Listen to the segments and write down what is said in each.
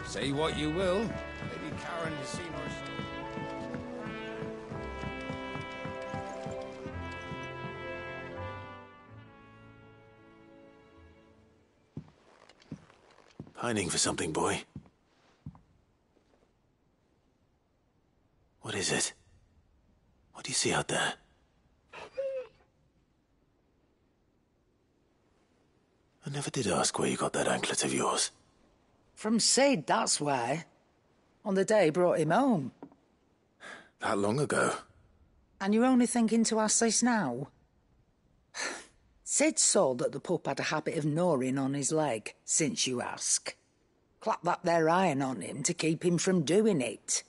Say what you will, Lady Karen has seen her. Pining for something, boy? What is it? What do you see out there? I never did ask where you got that anklet of yours. From Sid, that's why. On the day he brought him home. That long ago? And you're only thinking to ask this now? Sid saw that the pup had a habit of gnawing on his leg, since you ask. Clap that there iron on him to keep him from doing it.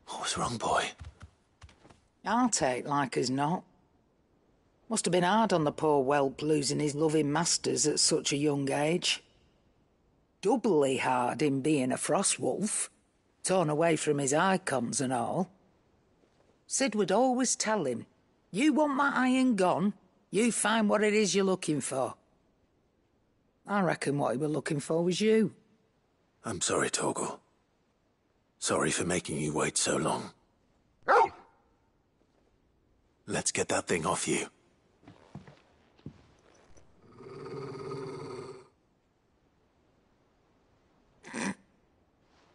What was wrong, boy? I'll take like as not. Must have been hard on the poor whelp losing his loving masters at such a young age. Doubly hard in being a frost wolf, torn away from his icons and all. Sid would always tell him, you want that iron gone, you find what it is you're looking for. I reckon what he were looking for was you. I'm sorry, Torgal. Sorry for making you wait so long. Let's get that thing off you.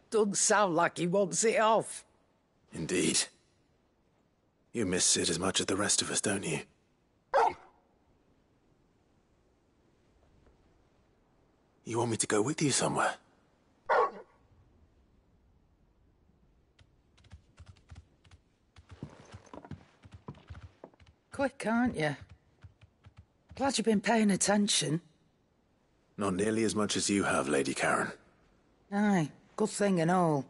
Doesn't sound like he wants it off. Indeed. You miss Sid as much as the rest of us, don't you? You want me to go with you somewhere? Quick, aren't you? Glad you've been paying attention. Not nearly as much as you have, Lady Karen. Aye, good thing and all.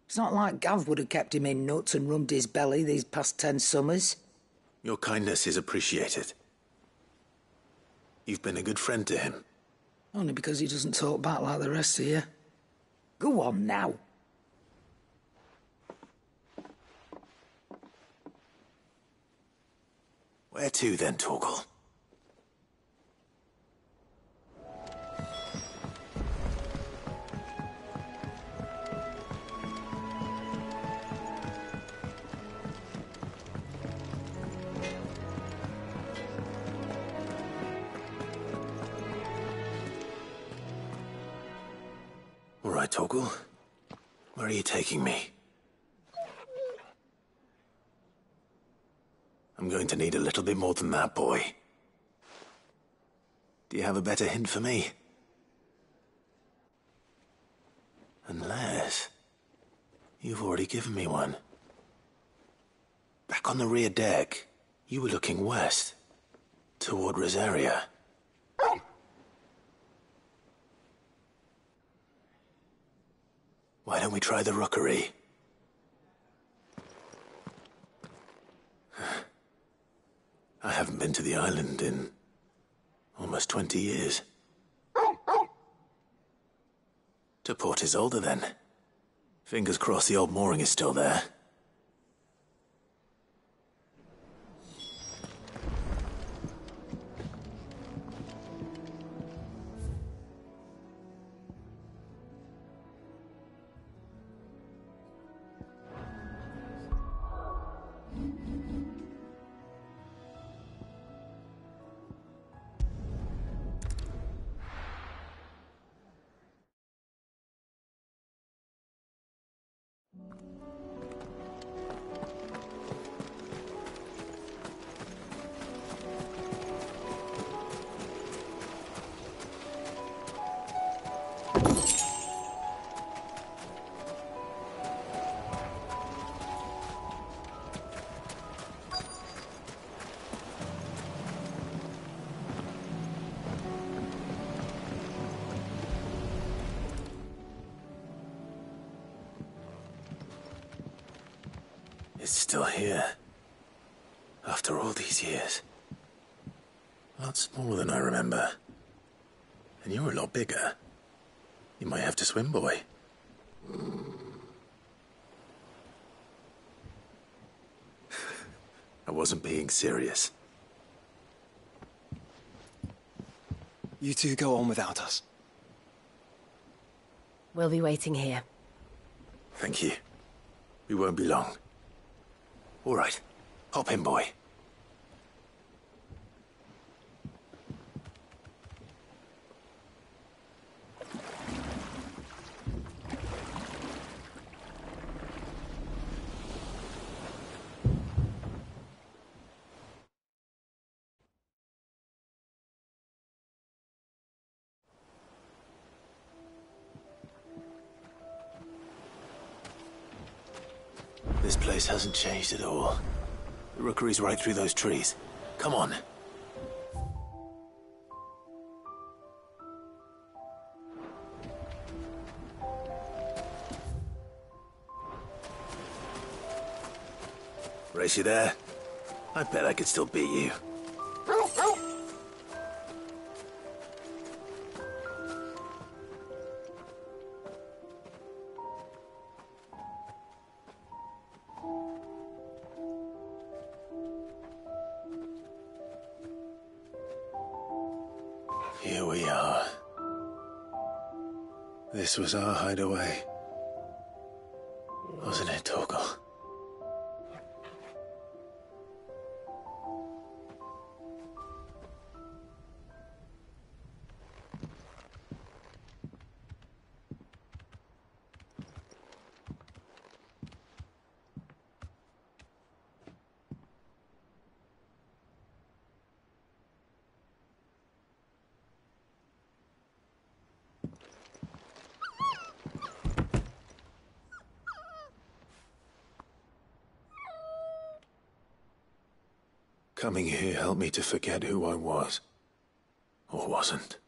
It's not like Gav would have kept him in nuts and rubbed his belly these past 10 summers. Your kindness is appreciated. You've been a good friend to him. Only because he doesn't talk back like the rest of you. Go on now. Where to then, Torgal? All right, Torgal. Where are you taking me? I'm going to need a little bit more than that, boy. Do you have a better hint for me? Unless... you've already given me one. Back on the rear deck, you were looking west, toward Rosaria. Why don't we try the rookery? I haven't been to the island in almost 20 years. To Port Isolde, then. Fingers crossed the old mooring is still there. It's still here. After all these years. A lot smaller than I remember. And you're a lot bigger. You might have to swim, boy. I wasn't being serious. You two go on without us. We'll be waiting here. Thank you. We won't be long. All right. Hop in, boy. This place hasn't changed at all. The rookery's right through those trees. Come on. Race you there? I bet I could still beat you. Here we are. This was our hideaway. Wasn't it, Torgal? Coming here helped me to forget who I was. Or wasn't.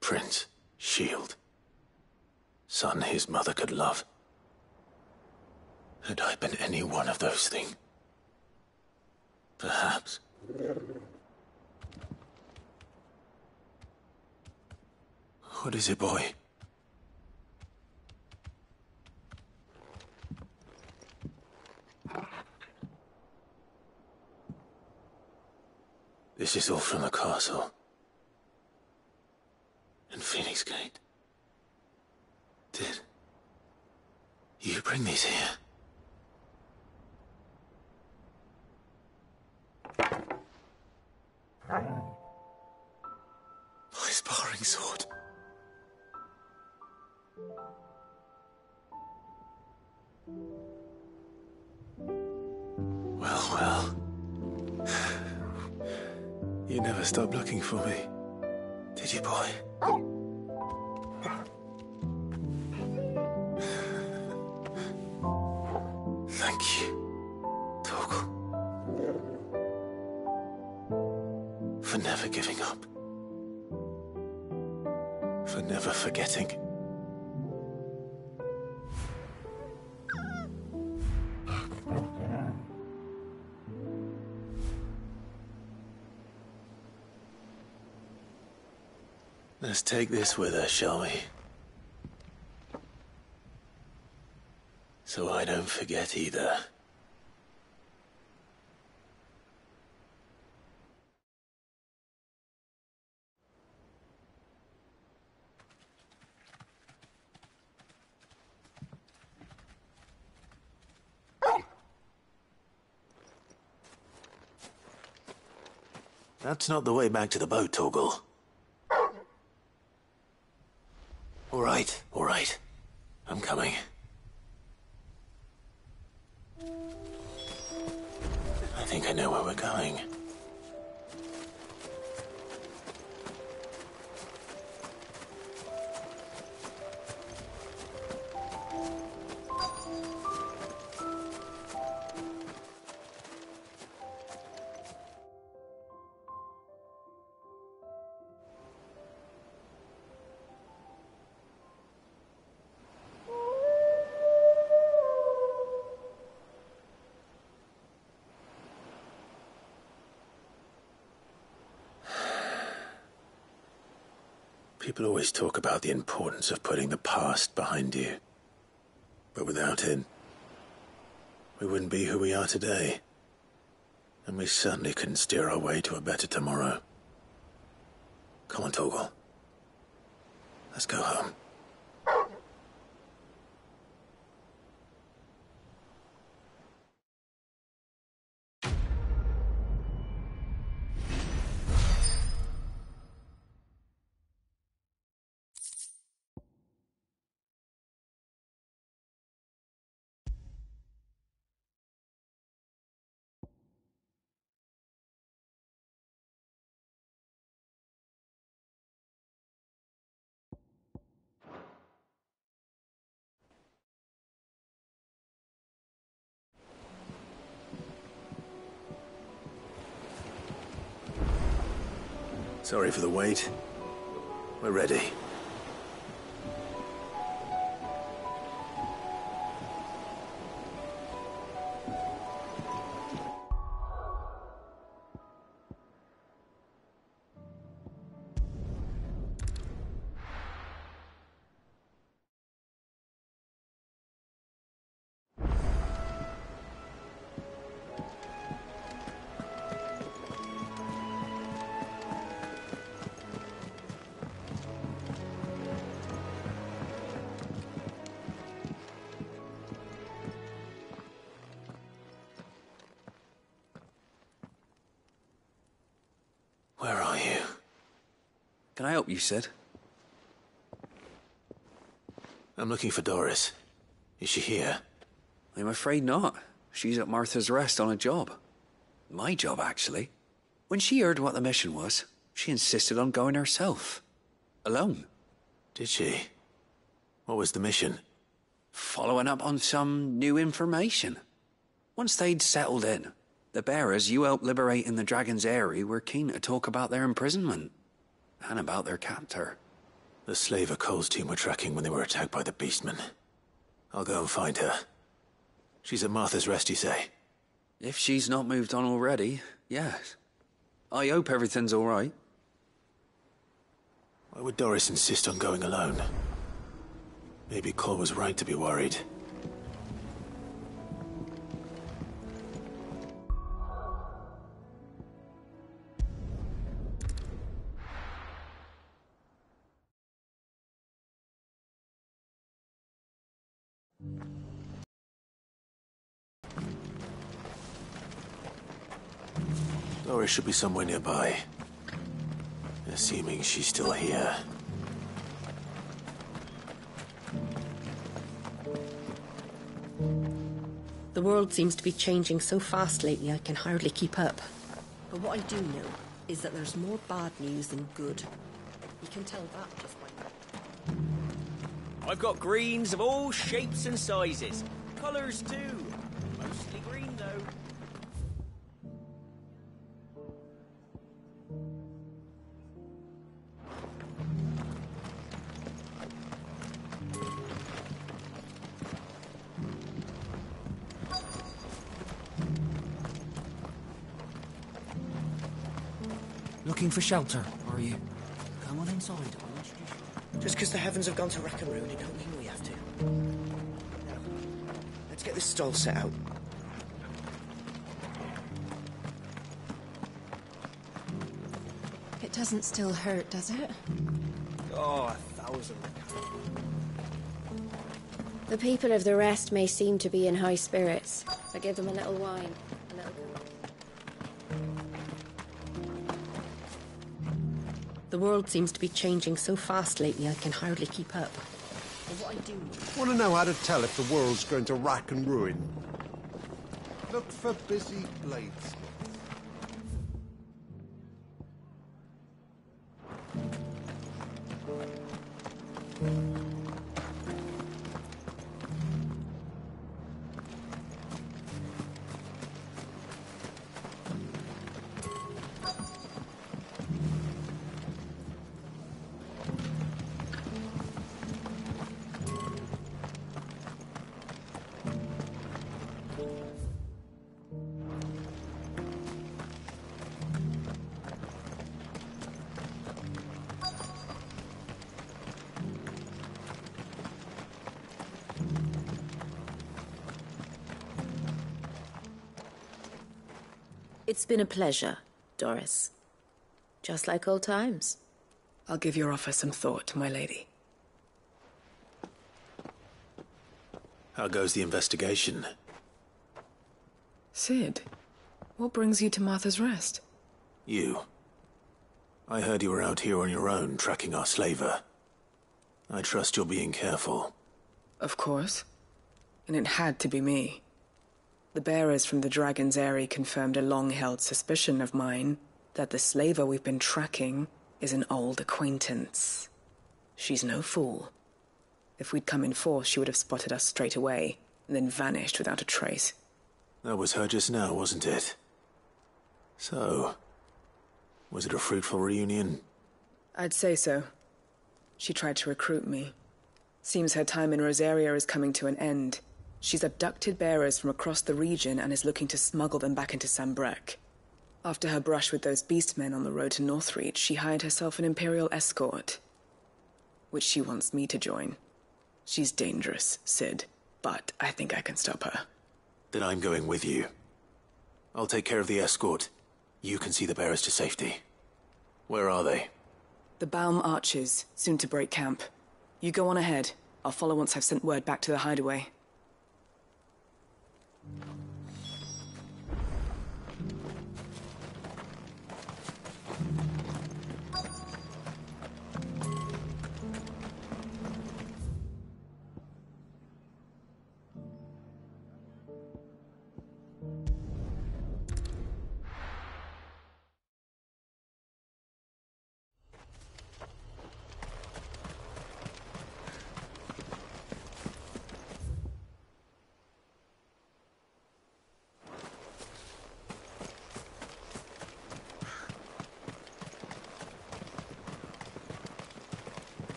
Prince, shield. Son his mother could love. Had I been any one of those things? Perhaps. What is it, boy? This is all from the castle. And Phoenix Gate. Did you bring these here? My sparring sword. Well. You never stopped looking for me, did you, boy? Thank you, Torgal. For never giving up. For never forgetting. Let's take this with us, shall we? So I don't forget either. That's not the way back to the boat, Torgal. All right. I'm coming. I think I know where we're going. People always talk about the importance of putting the past behind you. But without it, we wouldn't be who we are today. And we certainly couldn't steer our way to a better tomorrow. Come on, Torgal. Let's go home. Sorry for the wait. We're ready. Where are you? Can I help you, Sid? I'm looking for Doris. Is she here? I'm afraid not. She's at Martha's Rest on a job. My job, actually. When she heard what the mission was, she insisted on going herself. Alone. Did she? What was the mission? Following up on some new information. Once they'd settled in, the bearers you helped liberate in the Dragon's Eyrie were keen to talk about their imprisonment. And about their captor. The slaver Cole's team were tracking when they were attacked by the Beastmen. I'll go and find her. She's at Martha's Rest, you say? If she's not moved on already, yes. I hope everything's all right. Why would Doris insist on going alone? Maybe Cole was right to be worried. Doris should be somewhere nearby. Assuming she's still here. The world seems to be changing so fast lately I can hardly keep up. But what I do know is that there's more bad news than good. You can tell that just by... I've got greens of all shapes and sizes. Colours too. Mostly green though. Looking for shelter, are you? Come on inside, I'll introduce you. Just because the heavens have gone to rack and ruin, it don't mean we have to. Now, let's get this stall set out. It doesn't still hurt, does it? Oh, 1,000. The people of the rest may seem to be in high spirits. I give them a little wine, a little... The world seems to be changing so fast lately I can hardly keep up. But what I do know... Want to know how to tell if the world's going to rack and ruin? Look for busy blades. It's been a pleasure, Doris. Just like old times. I'll give your offer some thought, my lady. How goes the investigation? Sid, what brings you to Martha's Rest? You. I heard you were out here on your own, tracking our slaver. I trust you're being careful. Of course. And it had to be me. The bearers from the Dragon's Eyrie confirmed a long-held suspicion of mine that the slaver we've been tracking is an old acquaintance. She's no fool. If we'd come in force, she would have spotted us straight away, and then vanished without a trace. That was her just now, wasn't it? So, Was it a fruitful reunion? I'd say so. She tried to recruit me. Seems her time in Rosaria is coming to an end. She's abducted bearers from across the region and is looking to smuggle them back into Sambrek. After her brush with those beastmen on the road to Northreach, she hired herself an Imperial escort, which she wants me to join. She's dangerous, Sid, but I think I can stop her. Then I'm going with you. I'll take care of the escort. You can see the bearers to safety. Where are they? The Baum Archers, soon to break camp. You go on ahead. I'll follow once I've sent word back to the hideaway.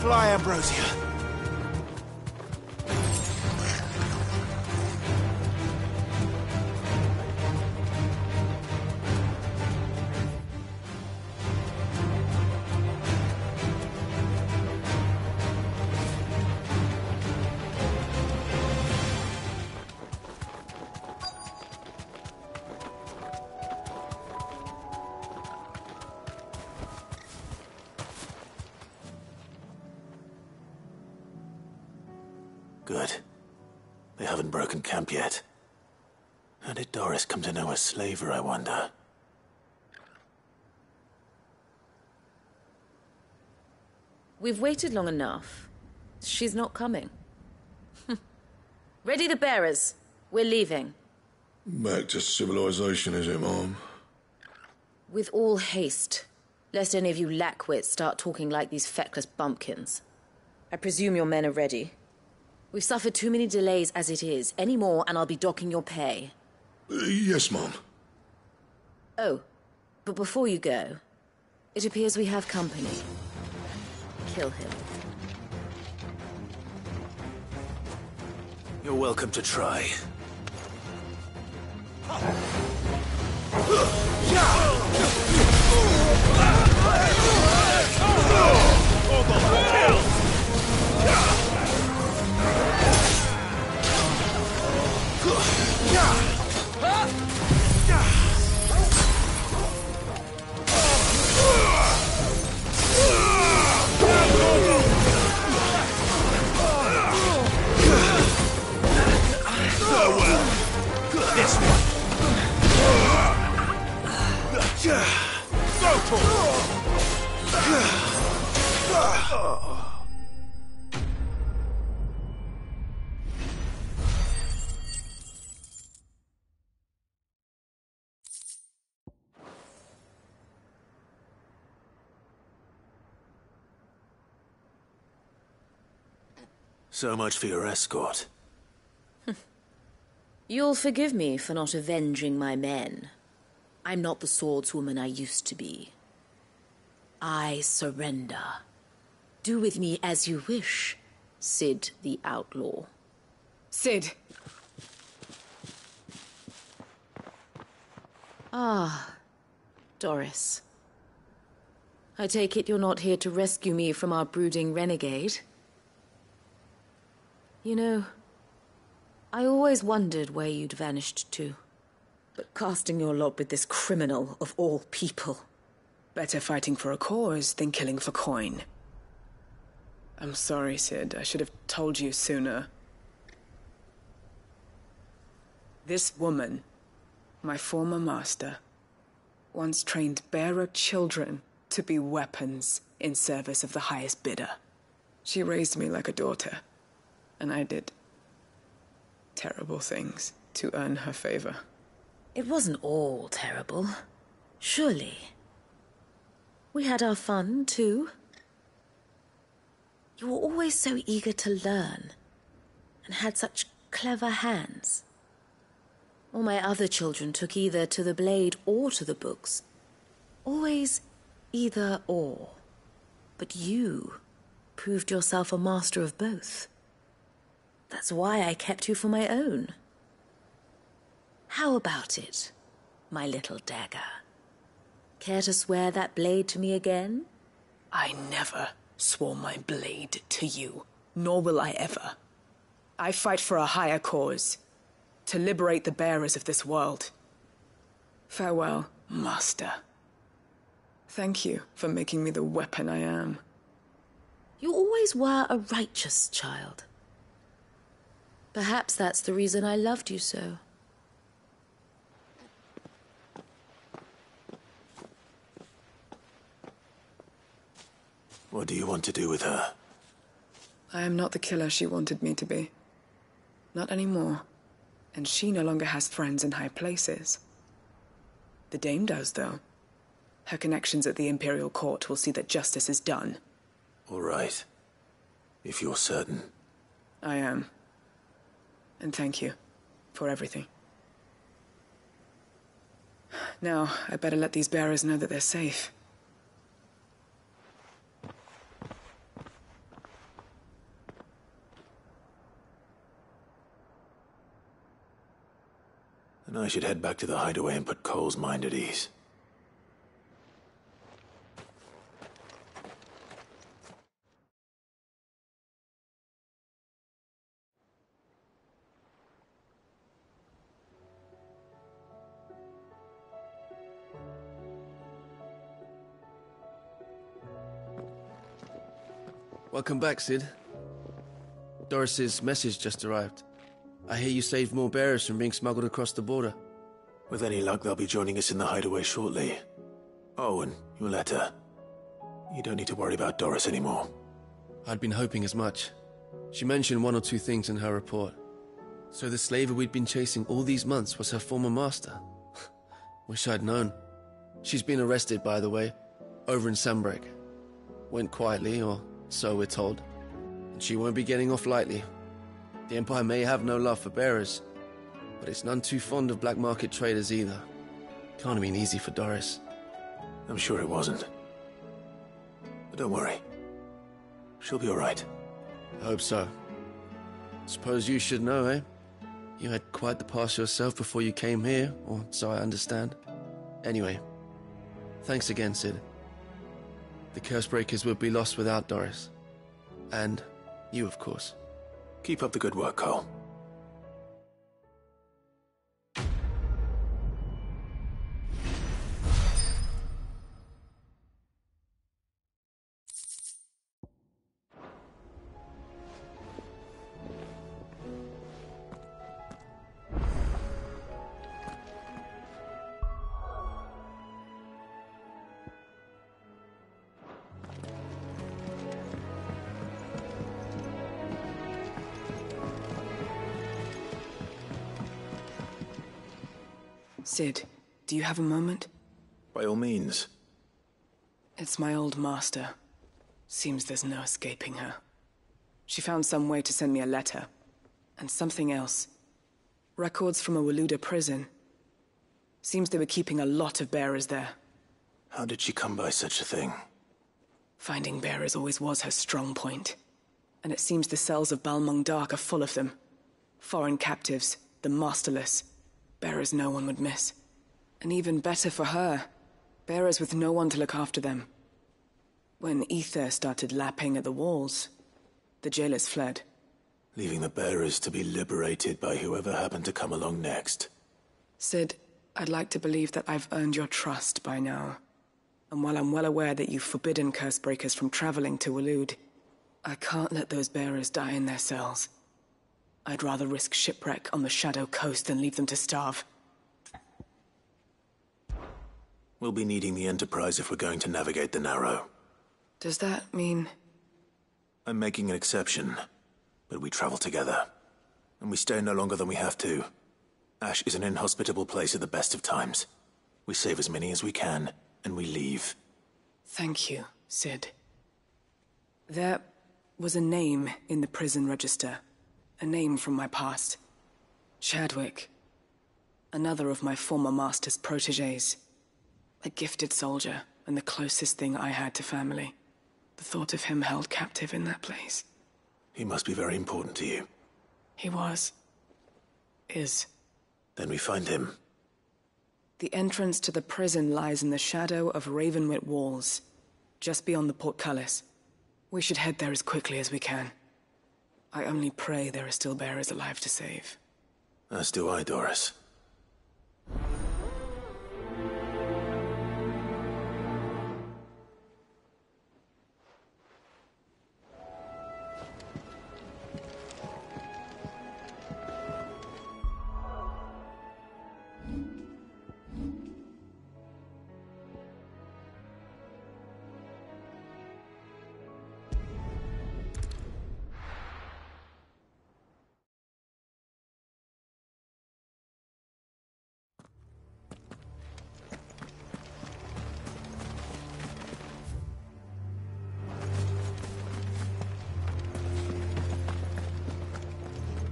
Fly, Ambrosia. Good. They haven't broken camp yet. How did Doris come to know a slaver, I wonder? We've waited long enough. She's not coming. Ready the bearers. We're leaving. Back to civilization, is it, Mom? With all haste, lest any of you lackwits start talking like these feckless bumpkins. I presume your men are ready. We've suffered too many delays as it is. Any more and I'll be docking your pay. Yes, Mom. Oh, but before you go, it appears we have company. Kill him. You're welcome to try. This one. Go for So much for your escort. You'll forgive me for not avenging my men. I'm not the swordswoman I used to be. I surrender. Do with me as you wish, Sid the Outlaw. Sid! Ah, Doris. I take it you're not here to rescue me from our brooding renegade? You know, I always wondered where you'd vanished to. But casting your lot with this criminal of all people. Better fighting for a cause than killing for coin. I'm sorry, Sid. I should have told you sooner. This woman, my former master, once trained bearer children to be weapons in service of the highest bidder. She raised me like a daughter, and I did terrible things to earn her favor. It wasn't all terrible, surely. We had our fun, too. You were always so eager to learn, and had such clever hands. All my other children took either to the blade or to the books. Always either or. But you proved yourself a master of both. That's why I kept you for my own. How about it, my little dagger? Care to swear that blade to me again? I never swore my blade to you, nor will I ever. I fight for a higher cause, to liberate the bearers of this world. Farewell, Master. Thank you for making me the weapon I am. You always were a righteous child. Perhaps that's the reason I loved you so. What do you want to do with her? I am not the killer she wanted me to be. Not anymore. And she no longer has friends in high places. The Dame does, though. Her connections at the Imperial Court will see that justice is done. All right. If you're certain. I am. And thank you for everything. Now, I better let these bearers know that they're safe. And I should head back to the hideaway and put Cole's mind at ease. Welcome back, Sid. Doris's message just arrived. I hear you saved more bearers from being smuggled across the border. With any luck, they'll be joining us in the hideaway shortly. Oh, and your letter. You don't need to worry about Doris anymore. I'd been hoping as much. She mentioned one or two things in her report. So the slaver we'd been chasing all these months was her former master. Wish I'd known. She's been arrested, by the way, over in Sunbreak. Went quietly, or so we're told. And she won't be getting off lightly. The Empire may have no love for bearers, but it's none too fond of black market traders either. Can't have been easy for Doris. I'm sure it wasn't. But don't worry. She'll be all right. I hope so. Suppose you should know, eh? You had quite the past yourself before you came here, or so I understand. Anyway, thanks again, Sid. The Cursebreakers would be lost without Doris. And you, of course. Keep up the good work, Cole. Sid, do you have a moment? By all means. It's my old master. Seems there's no escaping her. She found some way to send me a letter. And something else. Records from a Waluda prison. Seems they were keeping a lot of bearers there. How did she come by such a thing? Finding bearers always was her strong point. And it seems the cells of Balmung Dark are full of them. Foreign captives, the masterless. Bearers no one would miss. And even better for her, bearers with no one to look after them. When ether started lapping at the walls, the jailers fled. Leaving the bearers to be liberated by whoever happened to come along next. Sid, I'd like to believe that I've earned your trust by now. And while I'm well aware that you've forbidden Cursebreakers from traveling to Waloed, I can't let those bearers die in their cells. I'd rather risk shipwreck on the Shadow Coast than leave them to starve. We'll be needing the Enterprise if we're going to navigate the Narrow. Does that mean... I'm making an exception, but we travel together. And we stay no longer than we have to. Ash is an inhospitable place at the best of times. We save as many as we can, and we leave. Thank you, Sid. There was a name in the prison register. A name from my past. Chadwick. Another of my former master's protégés. A gifted soldier, and the closest thing I had to family. The thought of him held captive in that place. He must be very important to you. He was. Is. Then we find him. The entrance to the prison lies in the shadow of Ravenwit walls, just beyond the portcullis. We should head there as quickly as we can. I only pray there are still bearers alive to save. As do I, Doris.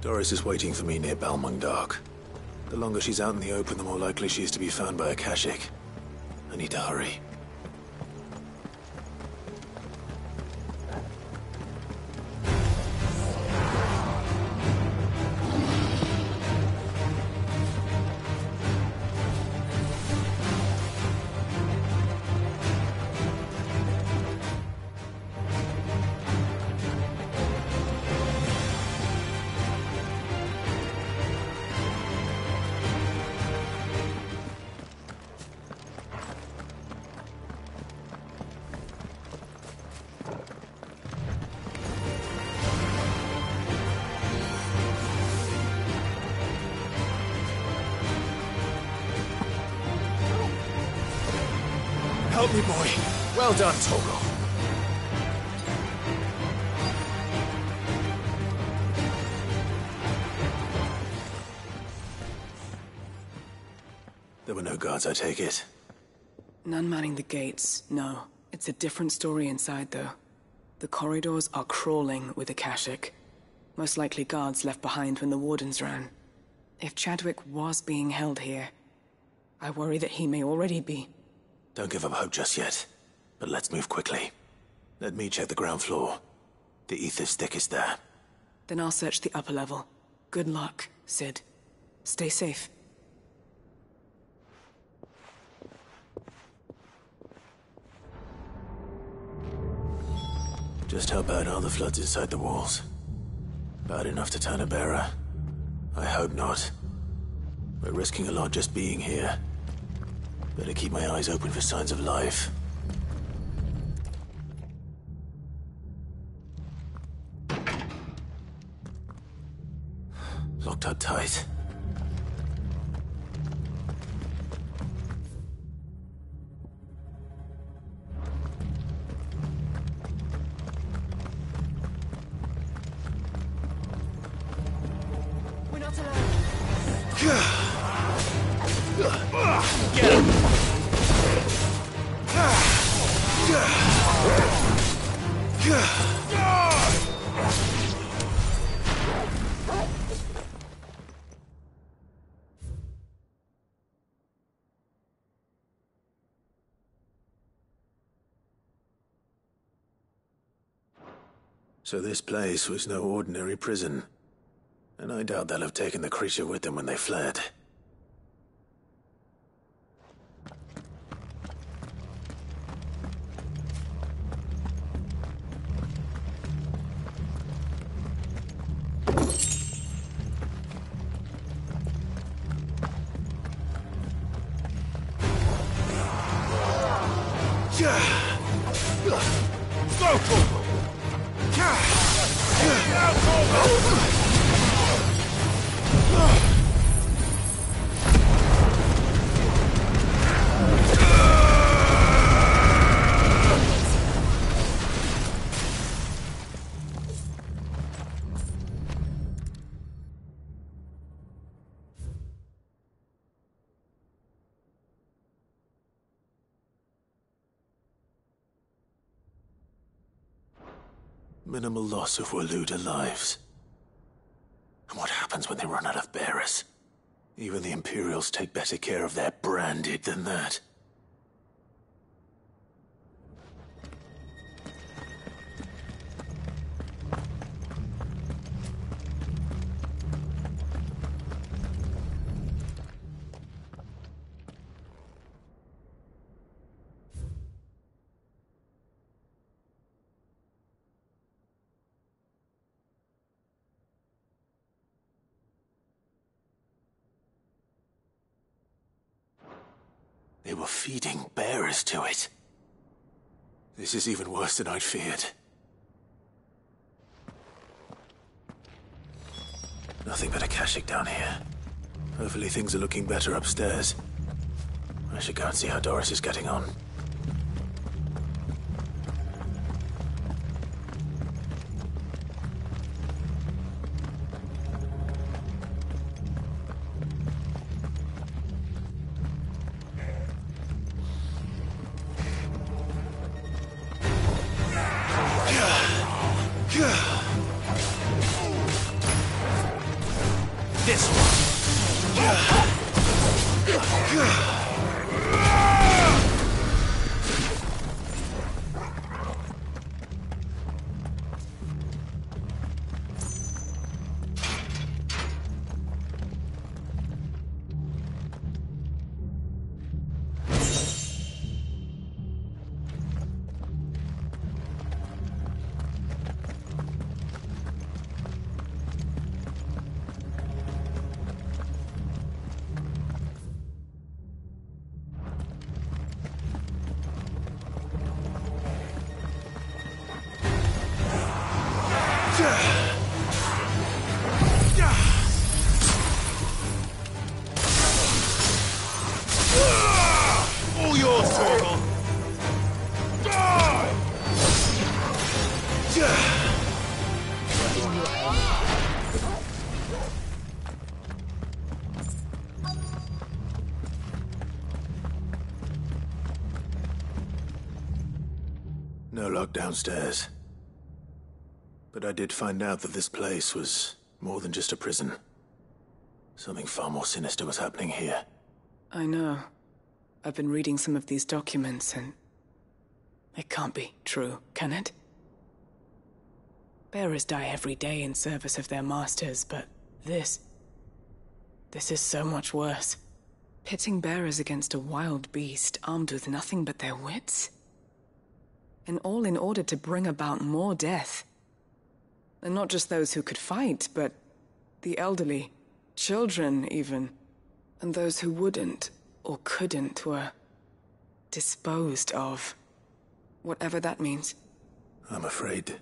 Doris is waiting for me near Balmung Dock. The longer she's out in the open, the more likely she is to be found by a Kashik. I need to hurry. Help me, boy. Well done, Toggle. There were no guards, I take it. None manning the gates, no. It's a different story inside, though. The corridors are crawling with Akashic. Most likely guards left behind when the wardens ran. If Chadwick was being held here, I worry that he may already be. Don't give up hope just yet. But let's move quickly. Let me check the ground floor. The ether's thickest there. Then I'll search the upper level. Good luck, Sid. Stay safe. Just how bad are the floods inside the walls? Bad enough to turn a bearer? I hope not. We're risking a lot just being here. Better keep my eyes open for signs of life. Locked up tight. We're not alone. Get him! So this place was no ordinary prison. And I doubt they'll have taken the creature with them when they fled. Minimal loss of Waluda lives. And what happens when they run out of bearers? Even the Imperials take better care of their branded than that. They were feeding bearers to it. This is even worse than I'd feared. Nothing but a Akashic down here. Hopefully things are looking better upstairs. I should go and see how Doris is getting on. This one. All yours, Torgal! No lock downstairs. But I did find out that this place was more than just a prison. Something far more sinister was happening here. I know. I've been reading some of these documents, and it can't be true, can it? Bearers die every day in service of their masters, but this is so much worse. Pitting bearers against a wild beast armed with nothing but their wits? And all in order to bring about more death. And not just those who could fight, but the elderly, children even, and those who wouldn't or couldn't were disposed of. Whatever that means. I'm afraid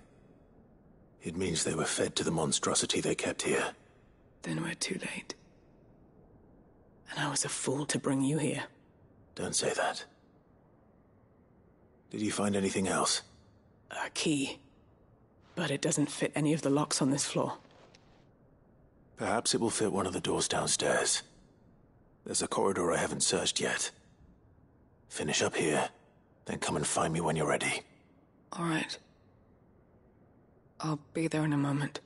it means they were fed to the monstrosity they kept here. Then we're too late. And I was a fool to bring you here. Don't say that. Did you find anything else? A key. But it doesn't fit any of the locks on this floor. Perhaps it will fit one of the doors downstairs. There's a corridor I haven't searched yet. Finish up here, then come and find me when you're ready. All right. I'll be there in a moment.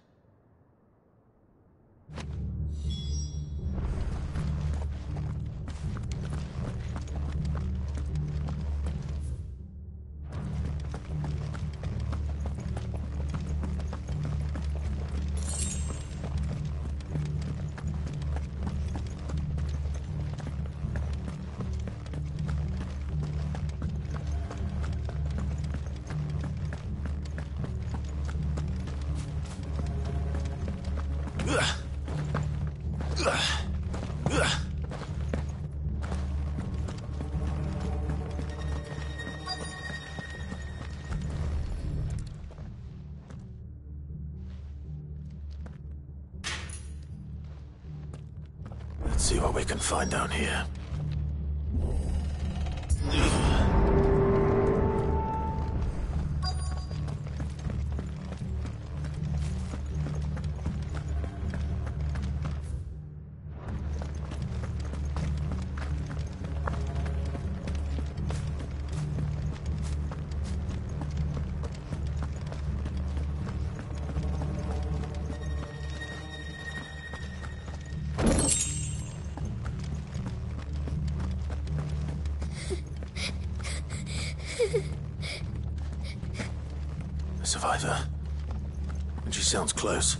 Let's see what we can find down here. A survivor. And she sounds close.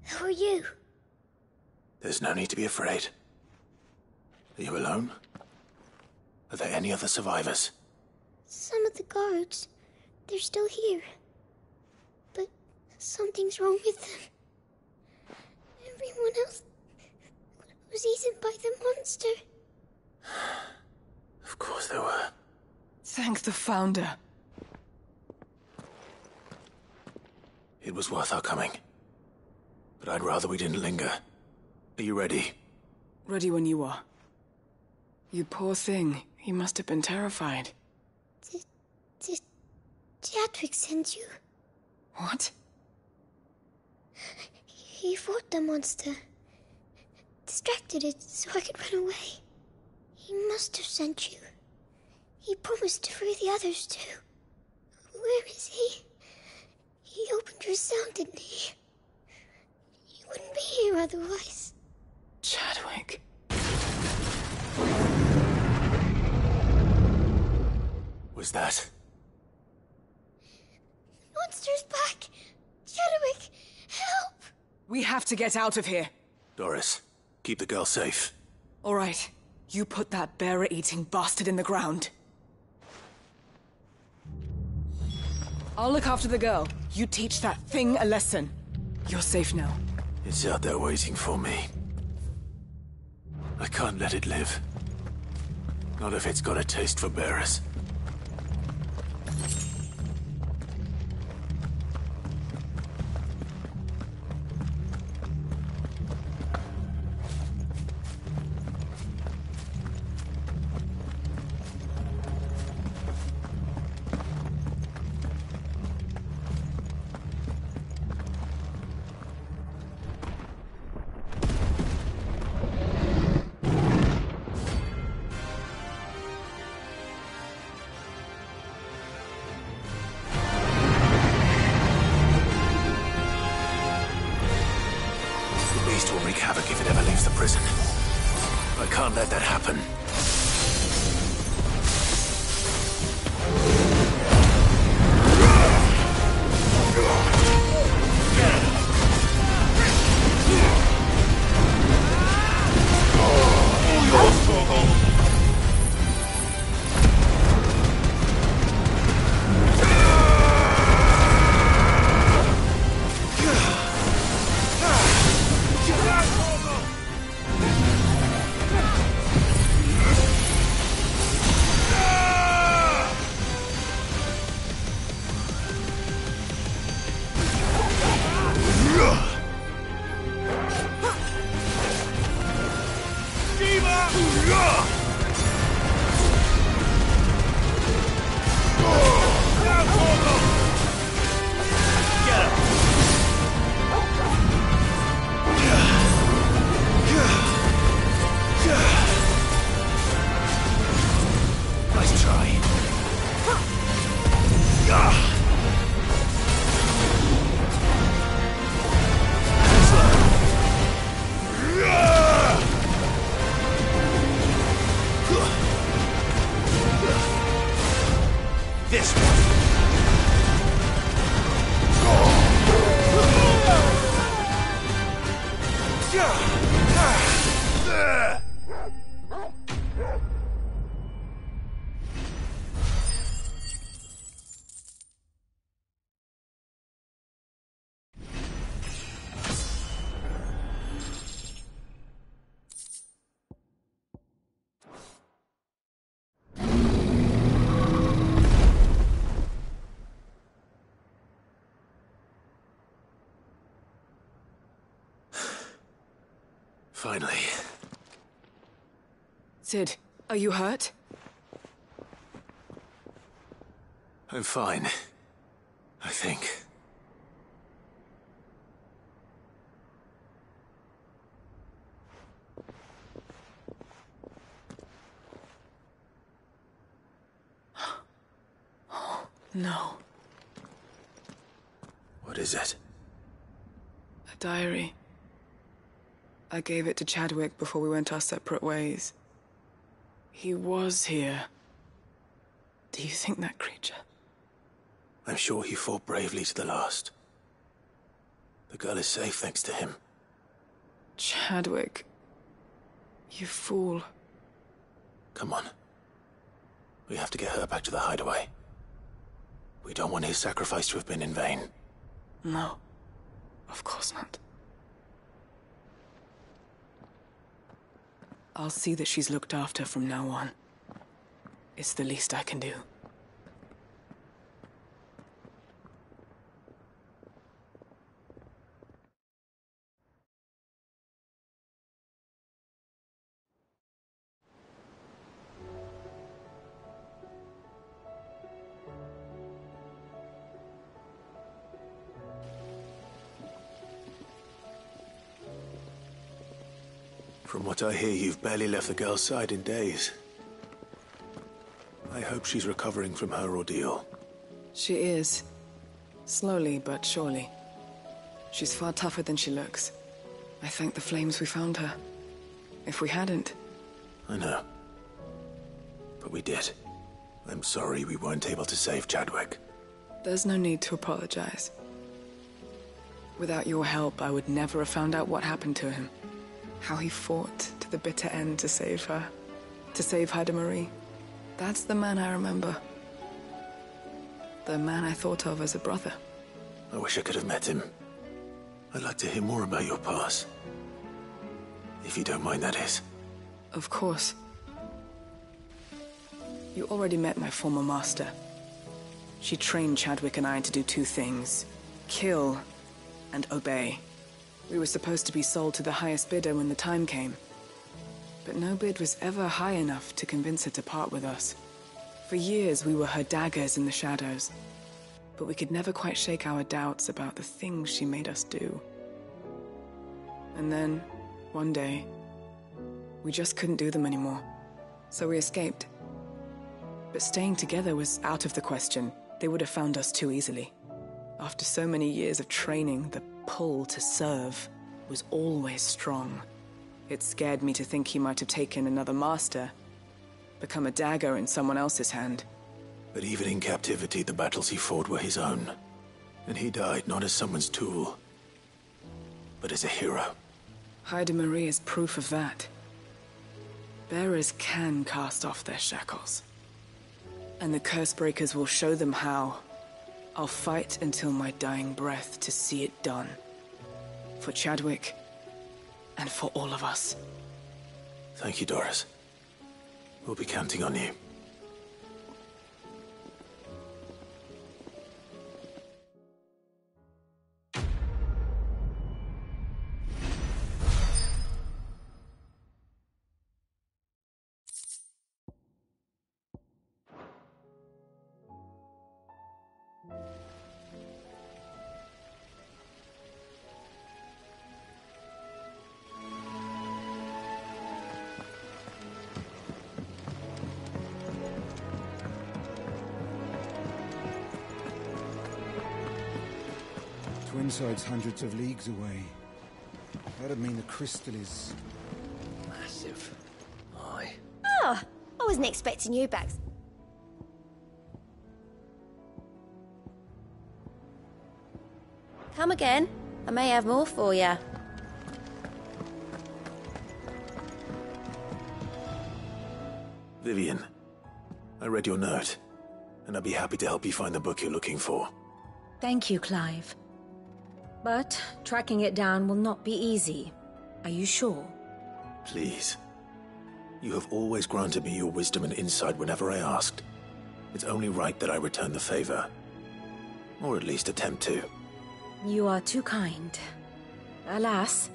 Who are you? There's no need to be afraid. Are you alone? Are there any other survivors? Some of the guards. They're still here. But something's wrong with them. Everyone else was eaten by the monster. Of course there were. Thank the Founder. It was worth our coming. But I'd rather we didn't linger. Are you ready? Ready when you are. You poor thing. He must have been terrified. Did Chadwick send you? What? He fought the monster. Distracted it so I could run away. He must have sent you. He promised to free the others too. Where is he? He opened your cell, didn't he? He wouldn't be here otherwise. Chadwick. Was that? Monster's back! Chadwick, help! We have to get out of here. Doris, keep the girl safe. All right. You put that bearer-eating bastard in the ground. I'll look after the girl. You teach that thing a lesson. You're safe now. It's out there waiting for me. I can't let it live. Not if it's got a taste for bearers. Havoc if it ever leaves the prison. I can't let that happen. Finally. Sid, are you hurt? I'm fine. I think. Oh, no. What is it? A diary. I gave it to Chadwick before we went our separate ways. He was here. Do you think that creature? I'm sure he fought bravely to the last. The girl is safe thanks to him. Chadwick. You fool. Come on. We have to get her back to the hideaway. We don't want his sacrifice to have been in vain. No. Of course not. I'll see that she's looked after from now on. It's the least I can do. From what I hear, you've barely left the girl's side in days. I hope she's recovering from her ordeal. She is. Slowly but surely. She's far tougher than she looks. I thank the flames we found her. If we hadn't... I know. But we did. I'm sorry we weren't able to save Chadwick. There's no need to apologize. Without your help, I would never have found out what happened to him. How he fought to the bitter end to save her. To save Haida Marie. That's the man I remember. The man I thought of as a brother. I wish I could have met him. I'd like to hear more about your past. If you don't mind, that is. Of course. You already met my former master. She trained Chadwick and I to do two things. Kill and obey. We were supposed to be sold to the highest bidder when the time came. But no bid was ever high enough to convince her to part with us. For years we were her daggers in the shadows. But we could never quite shake our doubts about the things she made us do. And then, one day, we just couldn't do them anymore. So we escaped. But staying together was out of the question. They would have found us too easily. After so many years of training, the pull to serve was always strong. It scared me to think he might have taken another master, become a dagger in someone else's hand. But even in captivity, the battles he fought were his own. And he died not as someone's tool, but as a hero. Haida Marie is proof of that. Bearers can cast off their shackles. And the curse breakers will show them how. I'll fight until my dying breath to see it done. For Chadwick, and for all of us. Thank you, Doris. We'll be counting on you. Twinside's hundreds of leagues away. That'd mean the crystal is... massive. Aye. Oh, I wasn't expecting you back. Come again. I may have more for you. Vivian, I read your note, and I'd be happy to help you find the book you're looking for. Thank you, Clive. But tracking it down will not be easy. Are you sure? Please. You have always granted me your wisdom and insight whenever I asked. It's only right that I return the favor. Or at least attempt to. You are too kind. Alas,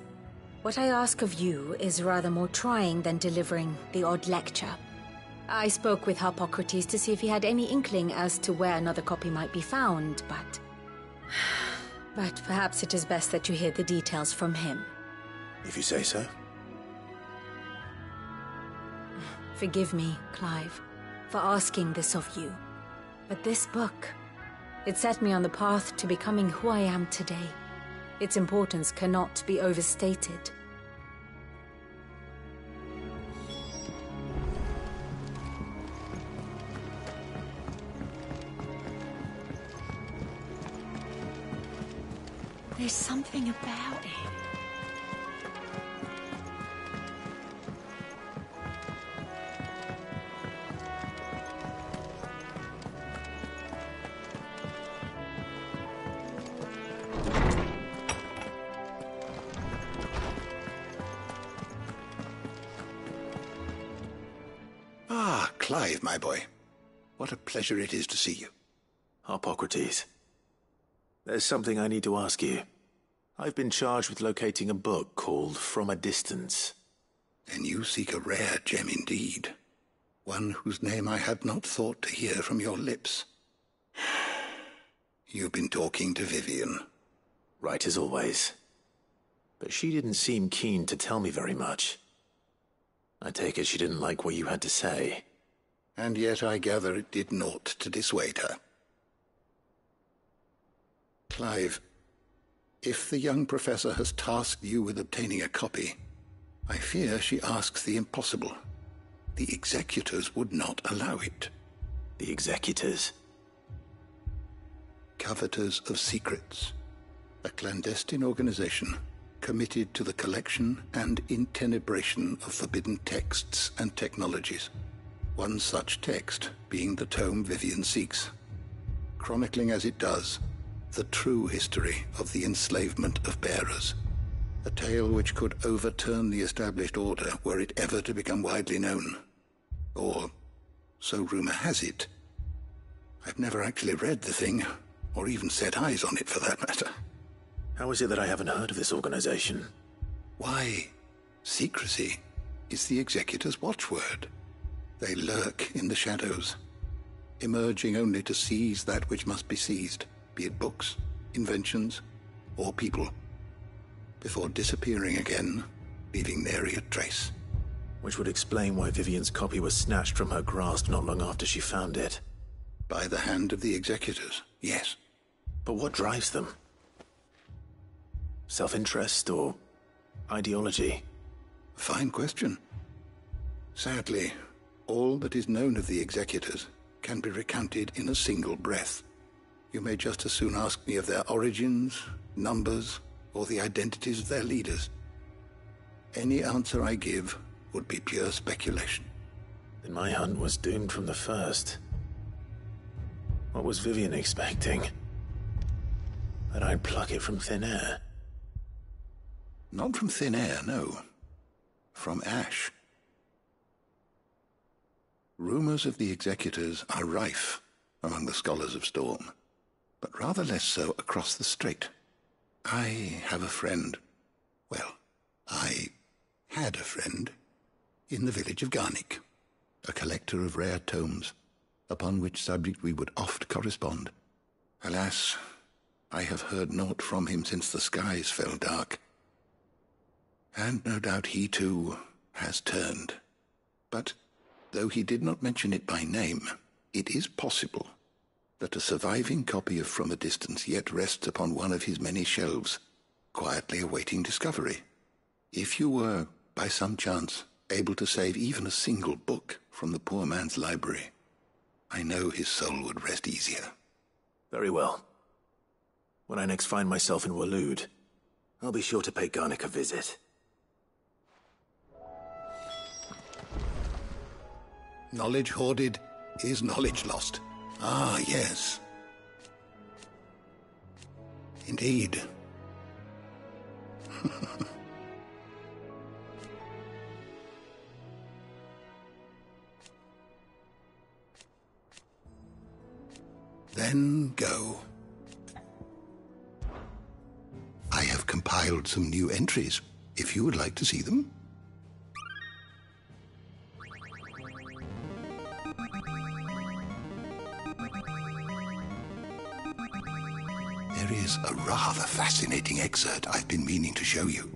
what I ask of you is rather more trying than delivering the odd lecture. I spoke with Harpocrates to see if he had any inkling as to where another copy might be found, but... But perhaps it is best that you hear the details from him. If you say so. Forgive me, Clive, for asking this of you. But this book, it set me on the path to becoming who I am today. Its importance cannot be overstated. is something about it. Ah, Clive, my boy. What a pleasure it is to see you. Harpocrates. There's something I need to ask you. I've been charged with locating a book called From a Distance. Then you seek a rare gem indeed. One whose name I had not thought to hear from your lips. You've been talking to Vivian. Right as always. But she didn't seem keen to tell me very much. I take it she didn't like what you had to say. And yet I gather it did naught to dissuade her. Clive, if the young professor has tasked you with obtaining a copy, I fear she asks the impossible. The executors would not allow it. The executors? Coveters of secrets. A clandestine organization committed to the collection and intenebration of forbidden texts and technologies. One such text being the tome Vivian seeks, chronicling as it does the true history of the enslavement of bearers, a tale which could overturn the established order were it ever to become widely known. Or, so rumor has it. I've never actually read the thing, or even set eyes on it for that matter. How is it that I haven't heard of this organization? Why, secrecy is the executor's watchword. They lurk in the shadows, emerging only to seize that which must be seized, be it books, inventions, or people, before disappearing again, leaving nary a trace. Which would explain why Vivian's copy was snatched from her grasp not long after she found it. By the hand of the executors, yes. But what drives them? Self-interest or ideology? Fine question. Sadly, all that is known of the executors can be recounted in a single breath. You may just as soon ask me of their origins, numbers, or the identities of their leaders. Any answer I give would be pure speculation. Then my hunt was doomed from the first. What was Vivian expecting? That I'd pluck it from thin air? Not from thin air, no. From ash. Rumors of the executors are rife among the scholars of Storm, but rather less so across the strait. I have a friend. Well, I had a friend in the village of Garnick, a collector of rare tomes, upon which subject we would oft correspond. Alas, I have heard naught from him since the skies fell dark. And no doubt he, too, has turned. But, though he did not mention it by name, it is possible that a surviving copy of From a Distance yet rests upon one of his many shelves, quietly awaiting discovery. If you were, by some chance, able to save even a single book from the poor man's library, I know his soul would rest easier. Very well. When I next find myself in Waloed, I'll be sure to pay Garnick a visit. Knowledge hoarded is knowledge lost. Ah, yes. Indeed. Then go. I have compiled some new entries, if you would like to see them. There is a rather fascinating excerpt I've been meaning to show you.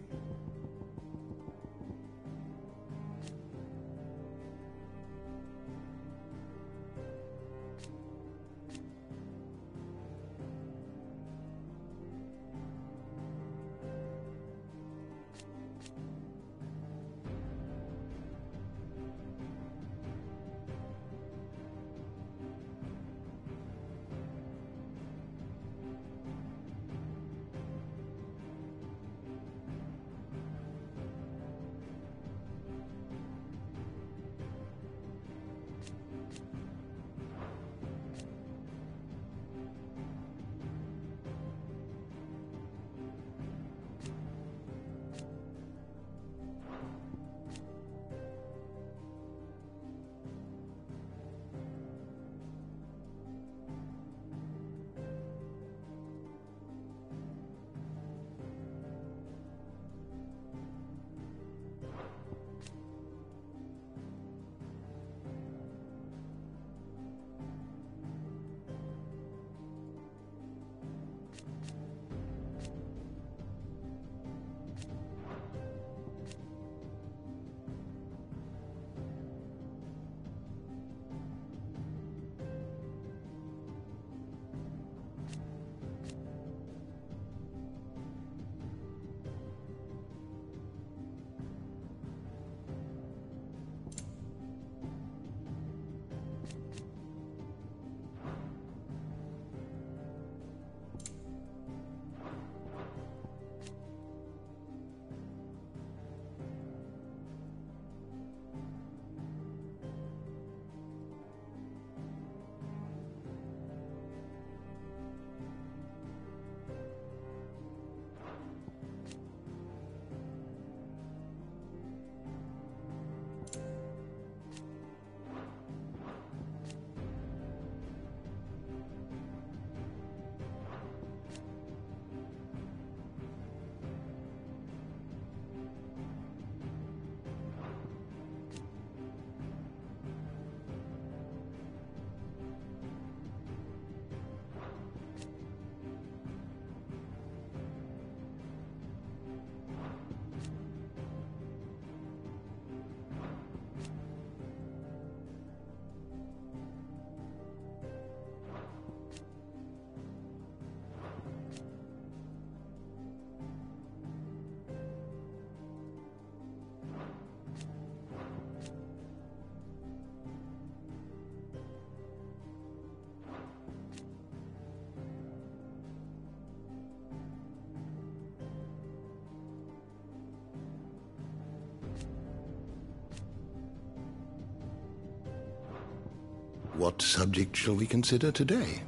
What subject shall we consider today?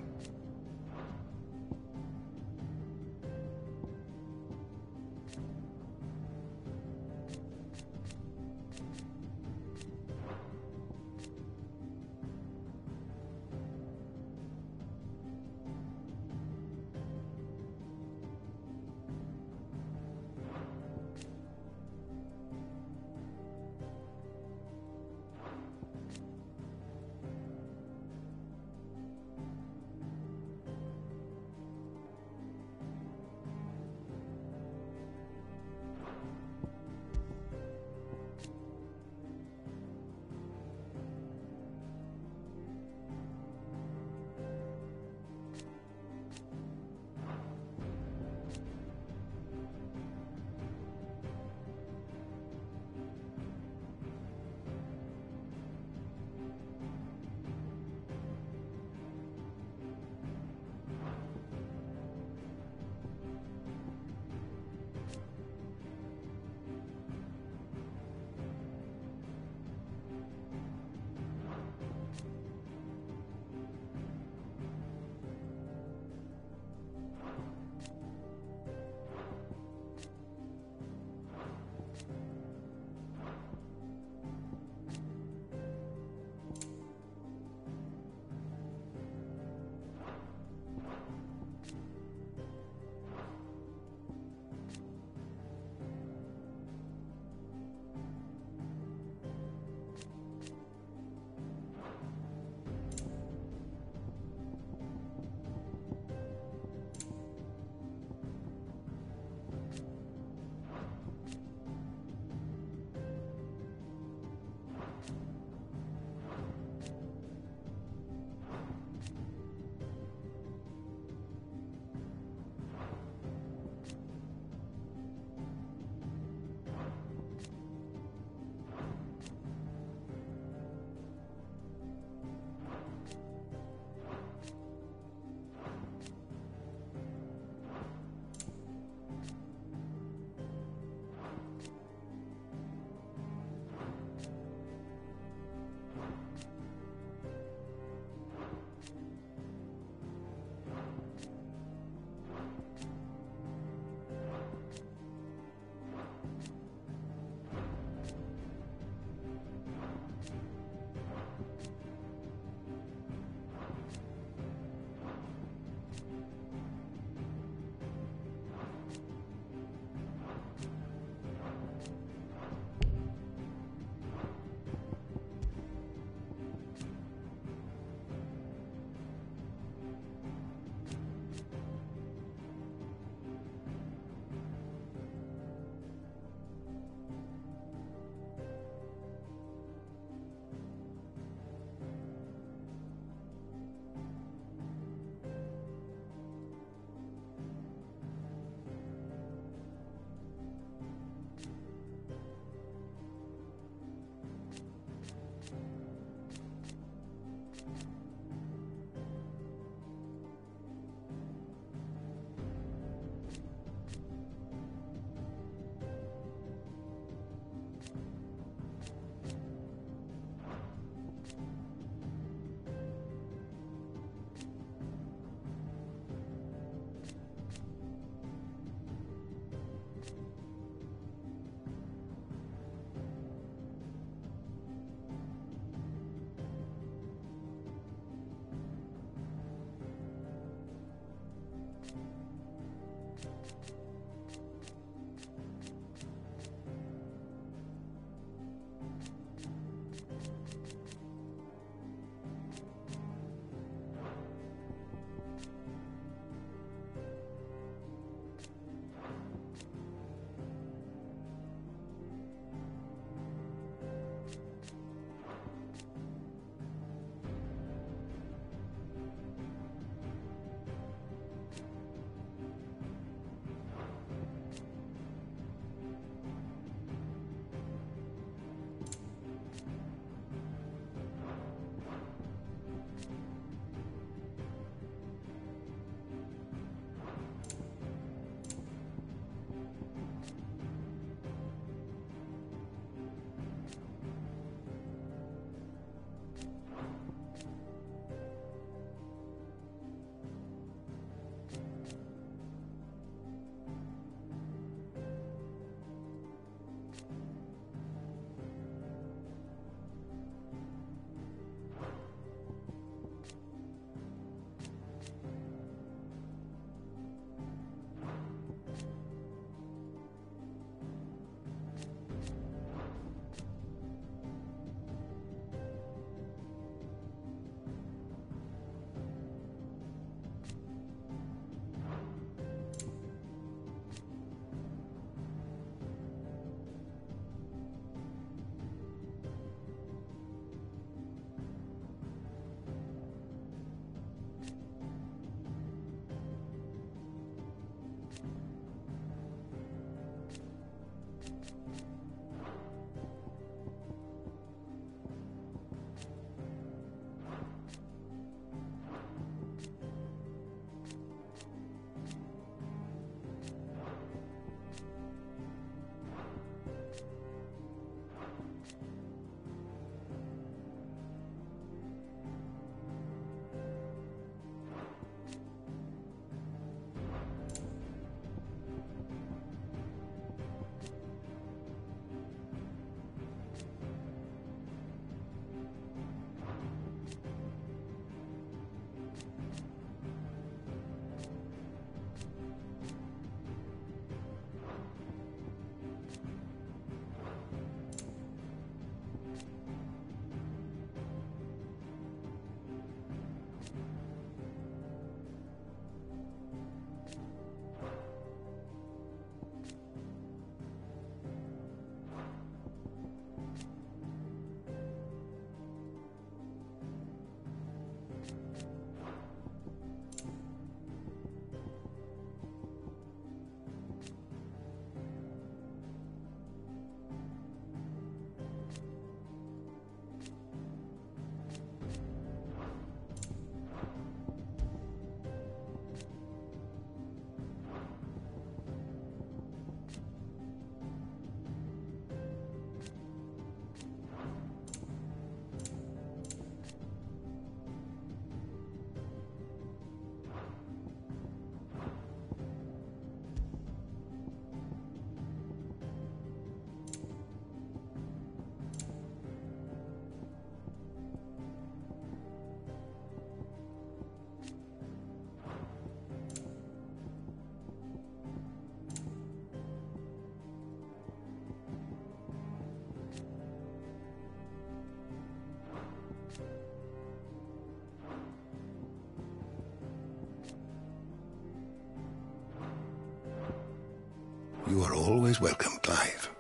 always welcome, Clive.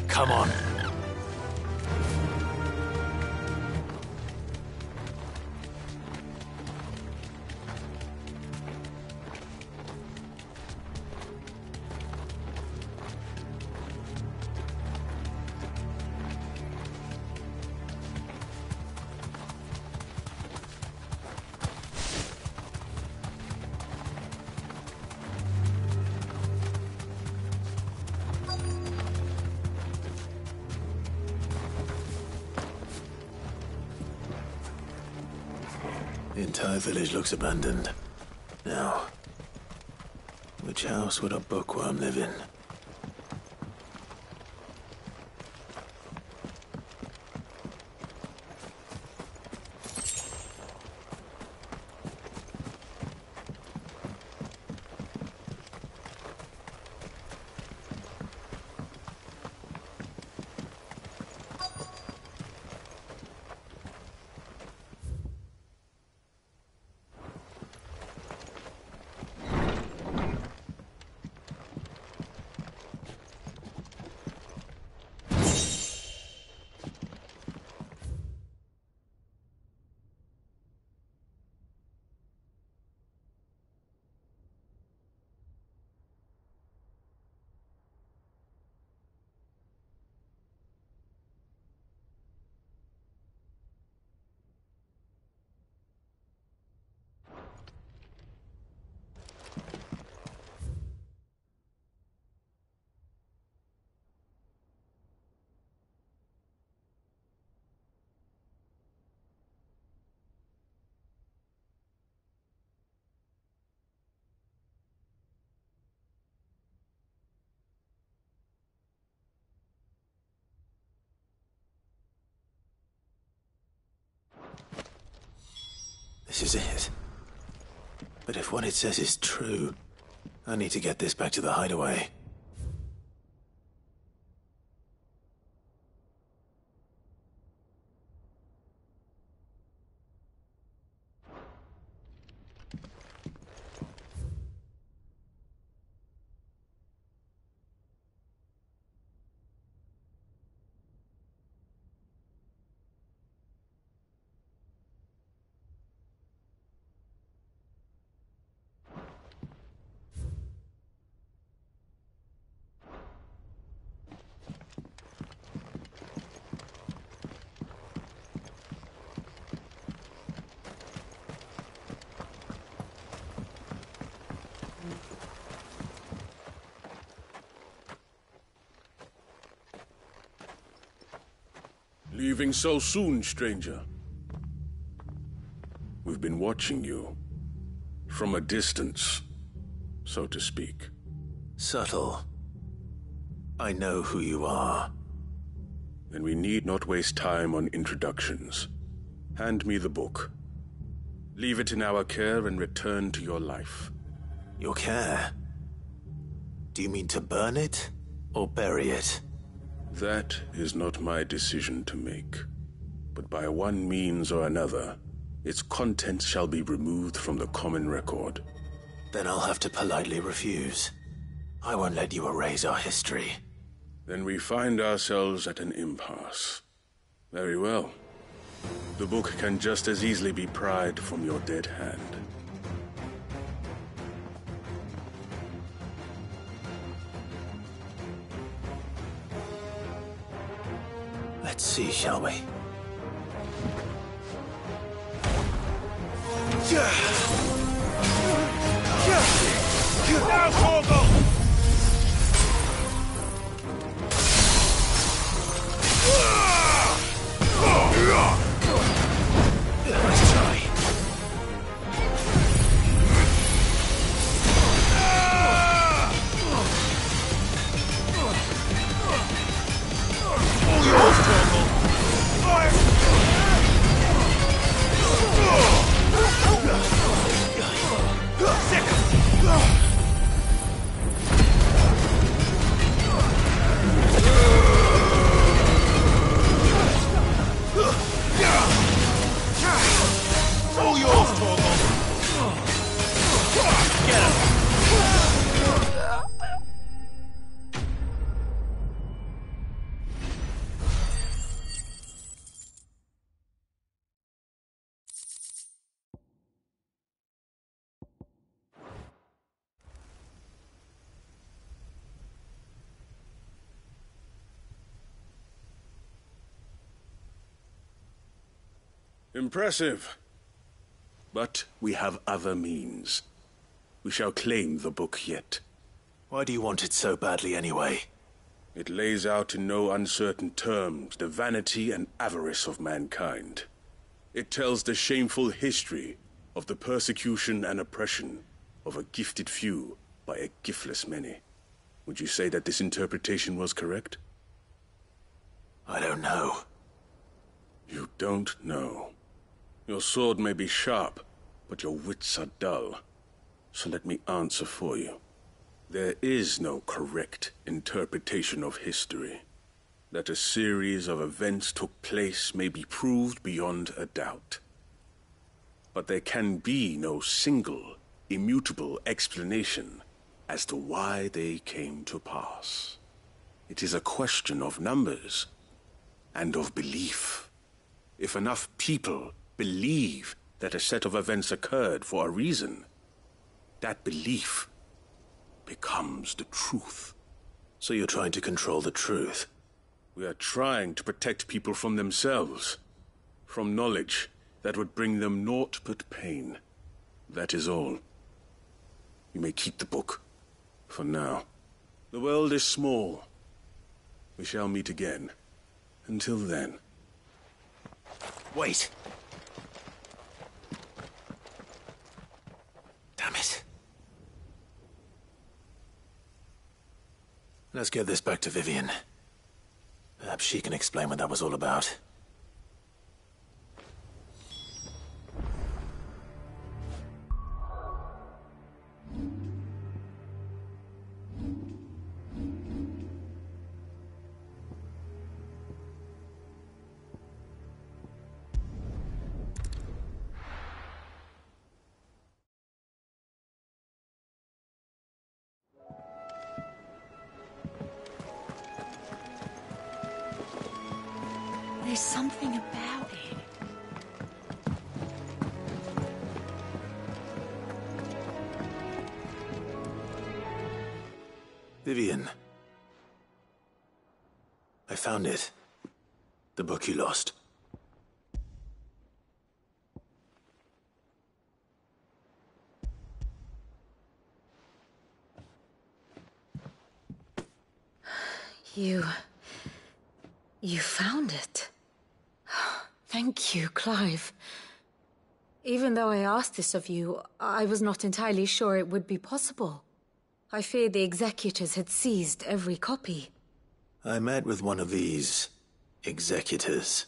Come on. The entire village looks abandoned. Now, which house would a bookworm live in? This is it. But if what it says is true, I need to get this back to the hideaway. Leaving so soon, stranger? We've been watching you. From a distance, so to speak. Subtle. I know who you are. Then we need not waste time on introductions. Hand me the book. Leave it in our care and return to your life. Your care? Do you mean to burn it or bury it? That is not my decision to make. But by one means or another, its contents shall be removed from the common record. Then I'll have to politely refuse. I won't let you erase our history. Then we find ourselves at an impasse. Very well. The book can just as easily be pried from your dead hand. Let's see, shall we? Now, Corvo! Nice try. Impressive. But we have other means. We shall claim the book yet. Why do you want it so badly anyway? It lays out in no uncertain terms the vanity and avarice of mankind. It tells the shameful history of the persecution and oppression of a gifted few by a giftless many. Would you say that this interpretation was correct? I don't know. You don't know. Your sword may be sharp, but your wits are dull. So let me answer for you. There is no correct interpretation of history. That a series of events took place may be proved beyond a doubt. But there can be no single, immutable explanation as to why they came to pass. It is a question of numbers and of belief. If enough people believe that a set of events occurred for a reason, that belief becomes the truth. So you're trying to control the truth? We are trying to protect people from themselves, from knowledge that would bring them naught but pain. That is all. You may keep the book, for now. The world is small. We shall meet again. Until then. Wait! Damn it. Let's get this back to Vivian. Perhaps she can explain what that was all about. There's something about it. Vivian. I found it. The book you lost. You found it. Thank you, Clive. Even though I asked this of you, I was not entirely sure it would be possible. I feared the executors had seized every copy. I met with one of these executors,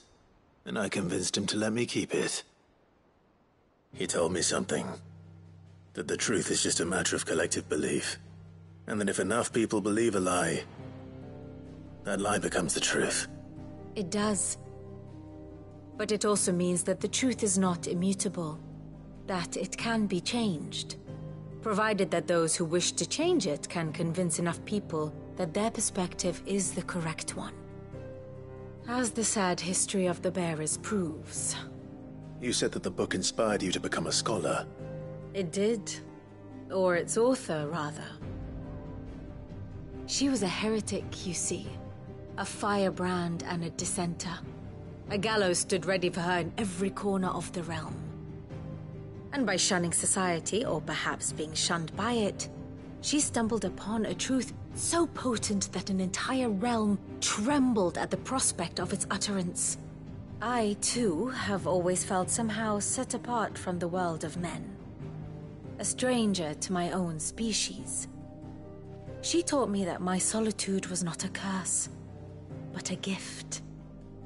and I convinced him to let me keep it. He told me something. That the truth is just a matter of collective belief. And that if enough people believe a lie, that lie becomes the truth. It does. But it also means that the truth is not immutable. That it can be changed. Provided that those who wish to change it can convince enough people that their perspective is the correct one. As the sad history of the Bearers proves. You said that the book inspired you to become a scholar. It did. Or its author, rather. She was a heretic, you see. A firebrand and a dissenter. A gallows stood ready for her in every corner of the realm. And by shunning society, or perhaps being shunned by it, she stumbled upon a truth so potent that an entire realm trembled at the prospect of its utterance. I, too, have always felt somehow set apart from the world of men. A stranger to my own species. She taught me that my solitude was not a curse, but a gift.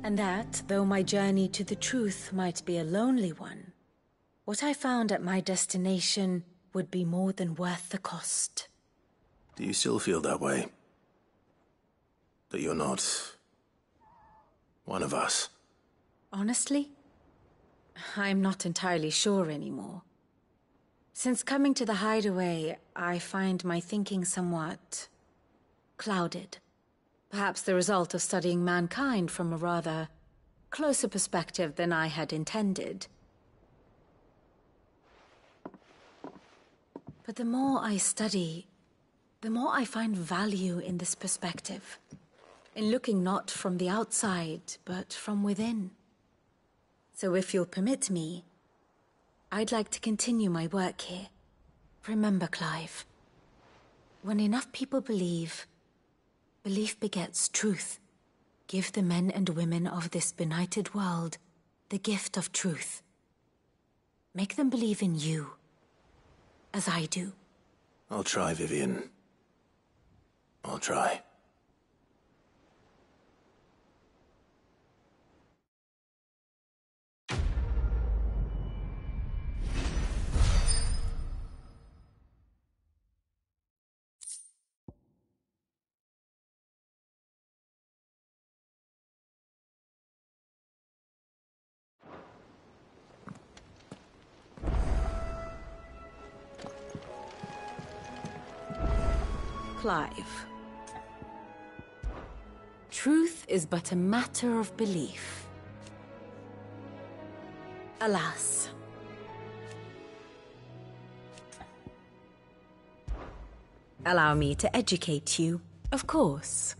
And that, though my journey to the truth might be a lonely one, what I found at my destination would be more than worth the cost. Do you still feel that way? That you're not one of us? Honestly, I'm not entirely sure anymore. Since coming to the hideaway, I find my thinking somewhat clouded. Perhaps the result of studying mankind from a rather closer perspective than I had intended. But the more I study, the more I find value in this perspective. In looking not from the outside, but from within. So if you'll permit me, I'd like to continue my work here. Remember, Clive, when enough people believe, belief begets truth. Give the men and women of this benighted world the gift of truth. Make them believe in you, as I do. I'll try, Vivian. I'll try. Clive. Truth is but a matter of belief. Alas. Allow me to educate you. Of course.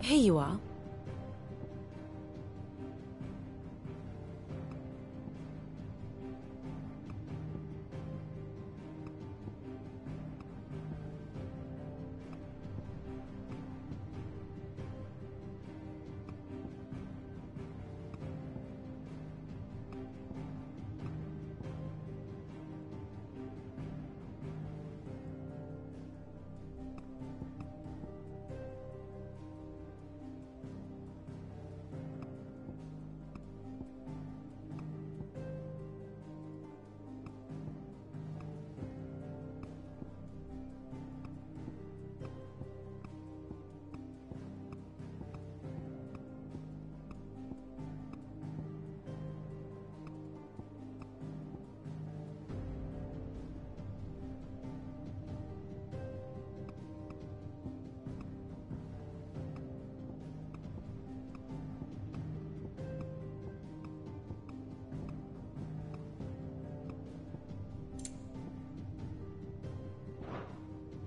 Here you are.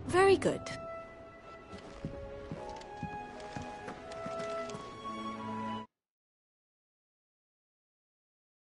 Very good.